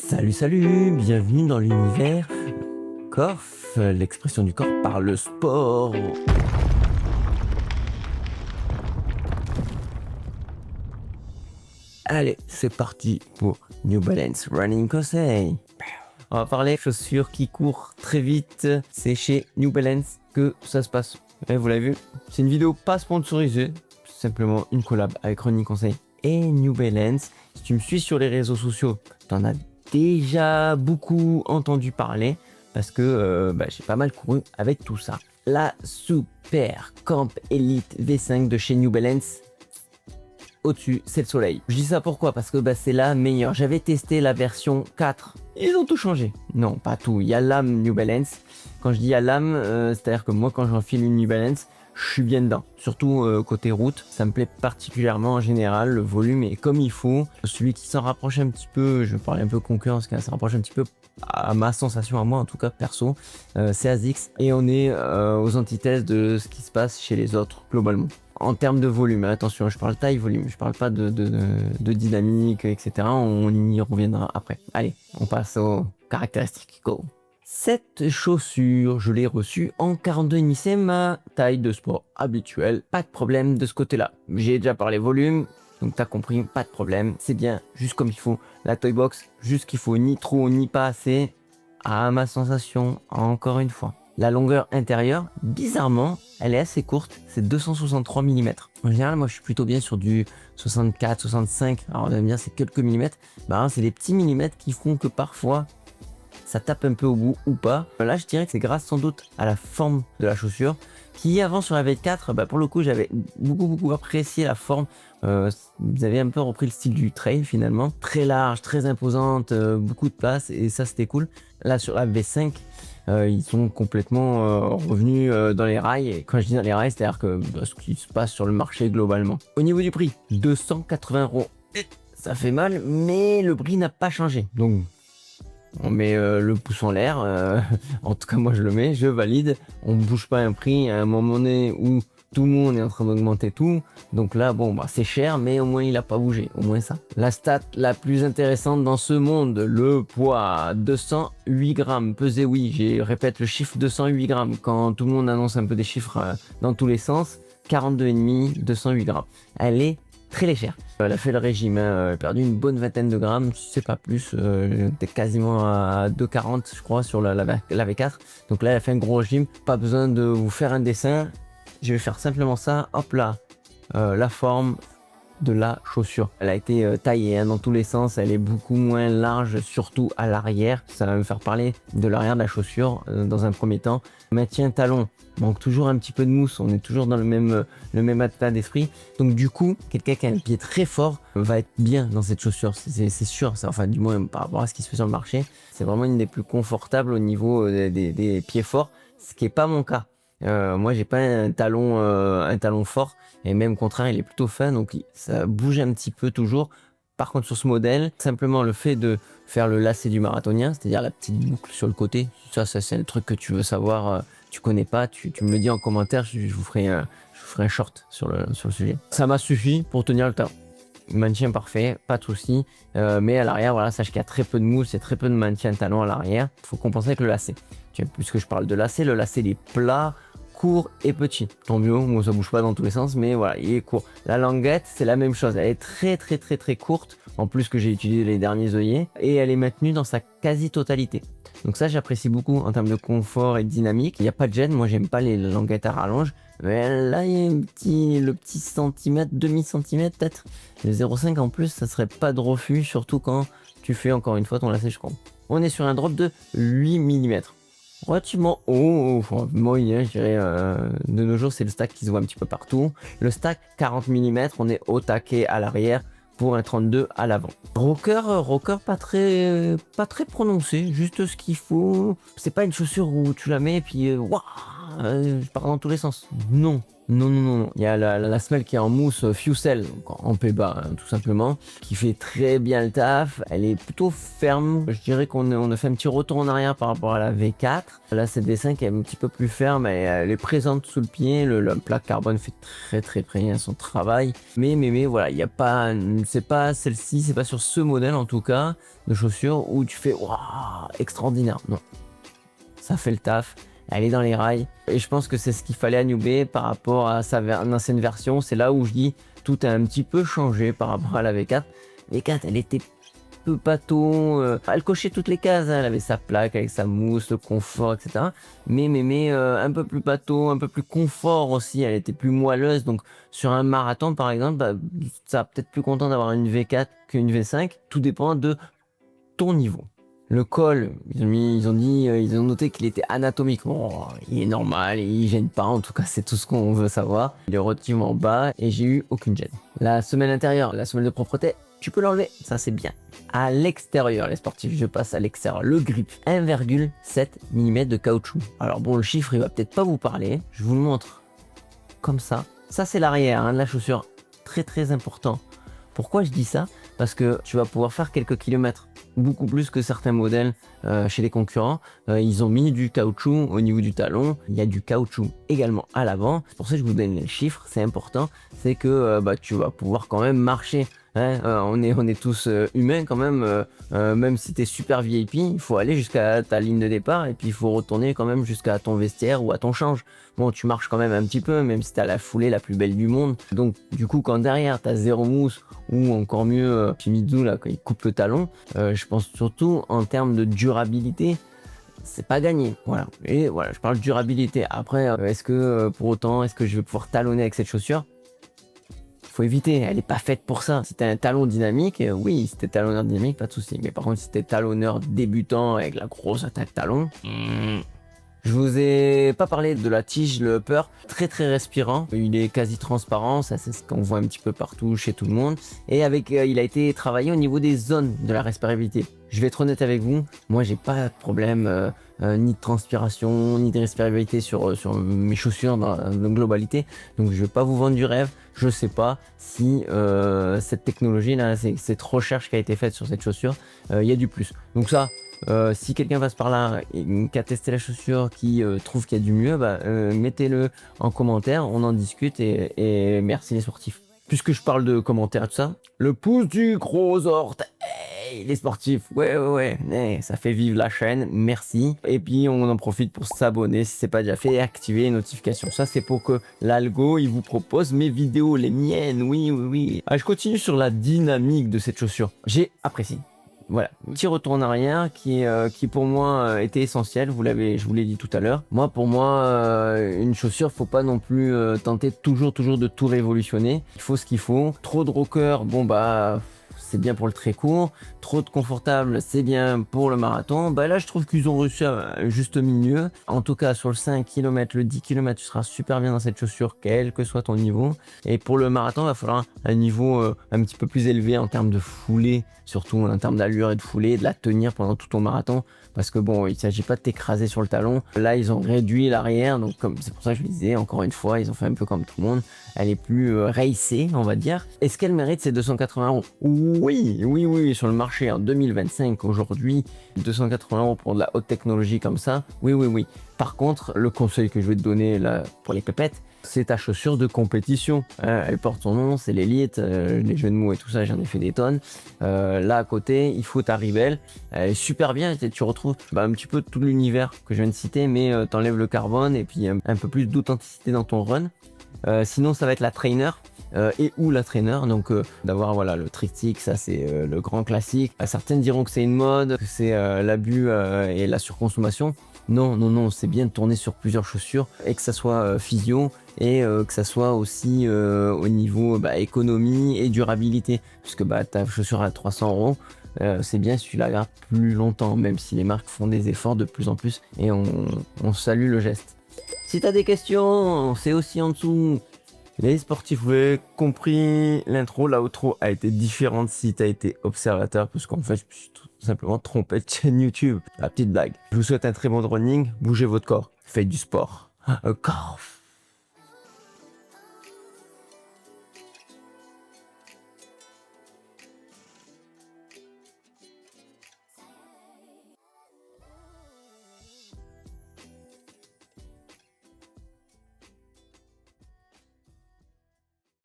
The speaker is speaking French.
Salut, bienvenue dans l'univers Corf, l'expression du corps par le sport. Allez, c'est parti pour New Balance Running Conseil. On va parler chaussures qui courent très vite. C'est chez New Balance que ça se passe. Et vous l'avez vu, c'est une vidéo pas sponsorisée, c'est simplement une collab avec Running Conseil et New Balance. Si tu me suis sur les réseaux sociaux, t'en as déjà beaucoup entendu parler parce que j'ai pas mal couru avec tout ça. La Super Camp Elite V5 de chez New Balance. Au-dessus, c'est le soleil. Je dis ça pourquoi? Parce que c'est la meilleure. J'avais testé la version 4. Ils ont tout changé. Non, pas tout. Il y a l'âme New Balance. Quand je dis à l'âme, c'est-à-dire que moi, quand j'enfile une New Balance, je suis bien dedans. Surtout côté route, ça me plaît particulièrement en général. Le volume est comme il faut. Celui qui s'en rapproche un petit peu, je vais parler un peu concurrence, qui s'en rapproche un petit peu à ma sensation, à moi en tout cas perso, c'est ASICS. Et on est aux antithèses de ce qui se passe chez les autres globalement. En termes de volume, attention, je parle taille, volume, je parle pas de dynamique, etc. On y reviendra après. Allez, on passe aux caractéristiques. Go. Cette chaussure, je l'ai reçue en 42,5, c'est ma taille de sport habituelle. Pas de problème de ce côté-là. J'ai déjà parlé volume, donc t'as compris, pas de problème. C'est bien, juste comme il faut. La toy box, juste qu'il faut, ni trop, ni pas assez. À ma sensation, encore une fois. La longueur intérieure, bizarrement, elle est assez courte, c'est 263 mm. En général, moi je suis plutôt bien sur du 64, 65. Alors on va me dire c'est quelques millimètres. C'est des petits millimètres qui font que parfois ça tape un peu au bout ou pas. Là je dirais que c'est grâce sans doute à la forme de la chaussure qui avant sur la V4, pour le coup j'avais beaucoup apprécié la forme. Vous avez un peu repris le style du trail finalement. Très large, très imposante, beaucoup de place et ça c'était cool. Là sur la V5, ils sont complètement revenus dans les rails. Et quand je dis dans les rails, c'est-à-dire que ce qui se passe sur le marché globalement. Au niveau du prix, 280 €. Ça fait mal, mais le prix n'a pas changé. Donc, on met le pouce en l'air. En tout cas, moi, je le mets, je valide. On ne bouge pas un prix à un moment donné où tout le monde est en train d'augmenter tout. Donc là, c'est cher, mais au moins, il n'a pas bougé. Au moins ça. La stat la plus intéressante dans ce monde, le poids, 208 grammes. Pesé, oui, je répète le chiffre 208 grammes. Quand tout le monde annonce un peu des chiffres dans tous les sens, 42,5, 208 grammes. Elle est très légère. Elle a fait le régime, elle a perdu une bonne vingtaine de grammes, si c'est pas plus. J'étais quasiment à 2,40 je crois sur la V4. Donc là elle a fait un gros régime, pas besoin de vous faire un dessin. Je vais faire simplement ça, hop là, la forme de la chaussure. Elle a été taillée dans tous les sens, elle est beaucoup moins large, surtout à l'arrière. Ça va me faire parler de l'arrière de la chaussure dans un premier temps. Maintien talon, manque toujours un petit peu de mousse, on est toujours dans le même état d'esprit. Donc du coup, quelqu'un qui a un pied très fort va être bien dans cette chaussure, c'est sûr. Enfin du moins par rapport à ce qui se fait sur le marché, c'est vraiment une des plus confortables au niveau des pieds forts, ce qui n'est pas mon cas. Moi j'ai pas un talon fort et même contraire il est plutôt fin, donc ça bouge un petit peu toujours. Par contre sur ce modèle, simplement le fait de faire le lacet du marathonien, c'est-à-dire la petite boucle sur le côté, ça c'est le truc que tu veux savoir, tu connais pas, tu me le dis en commentaire, je vous ferai un short sur le sujet. Ça m'a suffi pour tenir le temps. Maintien parfait, pas de souci, mais à l'arrière, voilà, sache qu'il y a très peu de mousse et très peu de maintien de talon à l'arrière. Il faut compenser avec le lacet. Puisque je parle de lacet, le lacet il est plat, court et petit. Tant mieux, moi ça bouge pas dans tous les sens, mais voilà, il est court. La languette, c'est la même chose, elle est très courte, en plus que j'ai utilisé les derniers œillets, et elle est maintenue dans sa quasi-totalité. Donc ça, j'apprécie beaucoup en termes de confort et de dynamique. Il n'y a pas de gêne, moi j'aime pas les languettes à rallonge, mais là il y a le petit centimètre, demi-centimètre peut-être. Le 0,5 en plus, ça serait pas de refus, surtout quand tu fais encore une fois ton lacet, je crois. On est sur un drop de 8 mm. Relativement haut, moyen, je dirais. De nos jours, c'est le stack qui se voit un petit peu partout. Le stack 40 mm, on est au taquet à l'arrière pour un 32 à l'avant. Rocker pas très prononcé, juste ce qu'il faut. C'est pas une chaussure où tu la mets et puis waouh, je pars dans tous les sens. Non. Non, non, non, non. Il y a la semelle qui est en mousse Fuel, donc en P-bas, hein, tout simplement, qui fait très bien le taf. Elle est plutôt ferme. Je dirais qu'on a fait un petit retour en arrière par rapport à la V4. Là, cette V5 est un petit peu plus ferme, elle est présente sous le pied. La plaque carbone fait très bien son travail. Mais voilà, il n'y a pas, c'est pas celle-ci, c'est pas sur ce modèle en tout cas de chaussures où tu fais waouh, extraordinaire. Non, ça fait le taf. Elle est dans les rails. Et je pense que c'est ce qu'il fallait à New Bay par rapport à sa ancienne version. C'est là où je dis tout a un petit peu changé par rapport à la V4. V4, elle était peu pâteau. Elle cochait toutes les cases. Hein. Elle avait sa plaque avec sa mousse, le confort, etc. Mais un peu plus pâteau, un peu plus confort aussi. Elle était plus moelleuse. Donc sur un marathon, par exemple, bah, ça peut-être plus content d'avoir une V4 qu'une V5. Tout dépend de ton niveau. Le col, ils ont noté qu'il était anatomique. Bon, il est normal, il gêne pas, en tout cas c'est tout ce qu'on veut savoir. Il est relativement bas et j'ai eu aucune gêne. La semelle intérieure, la semelle de propreté, tu peux l'enlever, ça c'est bien. À l'extérieur, les sportifs, je passe à l'extérieur. Le grip, 1,7 mm de caoutchouc. Alors bon, le chiffre il va peut-être pas vous parler, je vous le montre comme ça. Ça c'est l'arrière hein, de la chaussure, très important. Pourquoi je dis ça? Parce que tu vas pouvoir faire quelques kilomètres, beaucoup plus que certains modèles chez les concurrents. Ils ont mis du caoutchouc au niveau du talon, il y a du caoutchouc également à l'avant. C'est pour ça que je vous donne les chiffres, c'est important, c'est que tu vas pouvoir quand même marcher. Hein, on est tous humains quand même si tu es super VIP, il faut aller jusqu'à ta ligne de départ et puis il faut retourner quand même jusqu'à ton vestiaire ou à ton change. Bon, tu marches quand même un petit peu, même si tu as la foulée la plus belle du monde. Donc, du coup, quand derrière tu as zéro mousse ou encore mieux, Shimizu là, quand il coupe le talon, je pense surtout en termes de durabilité. C'est pas gagné, voilà. Et voilà, je parle de durabilité. Après, est-ce que pour autant, est-ce que je vais pouvoir talonner avec cette chaussure? Faut éviter, elle est pas faite pour ça. Si t'as un talon dynamique, oui, si t'es talonneur dynamique, pas de souci. Mais par contre, si t'es talonneur débutant avec la grosse attaque talon, je vous ai pas parlé de la tige, le upper, très respirant. Il est quasi transparent, ça c'est ce qu'on voit un petit peu partout chez tout le monde. Et avec, il a été travaillé au niveau des zones de la respirabilité. Je vais être honnête avec vous, moi j'ai pas de problème ni de transpiration, ni de respirabilité sur mes chaussures dans la globalité. Donc je vais pas vous vendre du rêve. Je sais pas si cette technologie là, cette recherche qui a été faite sur cette chaussure, il y a du plus. Donc ça, si quelqu'un passe par là et qui a testé la chaussure, qui trouve qu'il y a du mieux, mettez-le en commentaire, on en discute et merci les sportifs. Puisque je parle de commentaires et tout ça, le pouce du gros orteil, les sportifs, ouais, ça fait vivre la chaîne, merci. Et puis on en profite pour s'abonner si c'est pas déjà fait et activer les notifications. Ça c'est pour que l'algo il vous propose mes vidéos, les miennes, oui. Ah, je continue sur la dynamique de cette chaussure. J'ai apprécié. Voilà, petit retour en arrière qui pour moi était essentiel, je vous l'ai dit tout à l'heure. Moi, pour moi, une chaussure, faut pas non plus tenter toujours de tout révolutionner. Il faut ce qu'il faut. Trop de rocker, bon bah c'est bien pour le très court. Trop de confortable, c'est bien pour le marathon. Bah là, je trouve qu'ils ont réussi un juste milieu. En tout cas, sur le 5 km, le 10 km, tu seras super bien dans cette chaussure, quel que soit ton niveau. Et pour le marathon, il va falloir un niveau un petit peu plus élevé en termes de foulée, surtout en termes d'allure et de foulée, de la tenir pendant tout ton marathon. Parce que bon, il ne s'agit pas de t'écraser sur le talon. Là, ils ont réduit l'arrière, donc c'est pour ça que je le disais, encore une fois, ils ont fait un peu comme tout le monde. Elle est plus racée, on va dire. Est-ce qu'elle mérite ces 280 €? Oui, sur le marché en 2025, aujourd'hui, 280 € pour de la haute technologie comme ça, oui. Par contre, le conseil que je vais te donner là pour les pépettes, c'est ta chaussure de compétition. Elle porte son nom, c'est l'élite, les jeux de mots et tout ça, j'en ai fait des tonnes. Là à côté, il faut ta Ribelle. Elle est super bien, tu retrouves un petit peu tout l'univers que je viens de citer, mais t'enlèves le carbone et puis un peu plus d'authenticité dans ton run. Sinon, ça va être la Trainer. Et ou la Trainer, donc d'avoir voilà le trictique, ça c'est le grand classique. Certaines diront que c'est une mode, que c'est l'abus et la surconsommation. Non, c'est bien de tourner sur plusieurs chaussures et que ça soit physio et que ça soit aussi au niveau économie et durabilité, puisque ta chaussure à 300 €, c'est bien si tu la gardes plus longtemps, même si les marques font des efforts de plus en plus et on salue le geste. Si t'as des questions, c'est aussi en dessous. Les sportifs, vous avez compris, l'intro, l'outro a été différente si tu as été observateur, parce qu'en fait, je me suis tout simplement trompé de chaîne YouTube. La petite blague. Je vous souhaite un très bon running, bougez votre corps, faites du sport. Golf.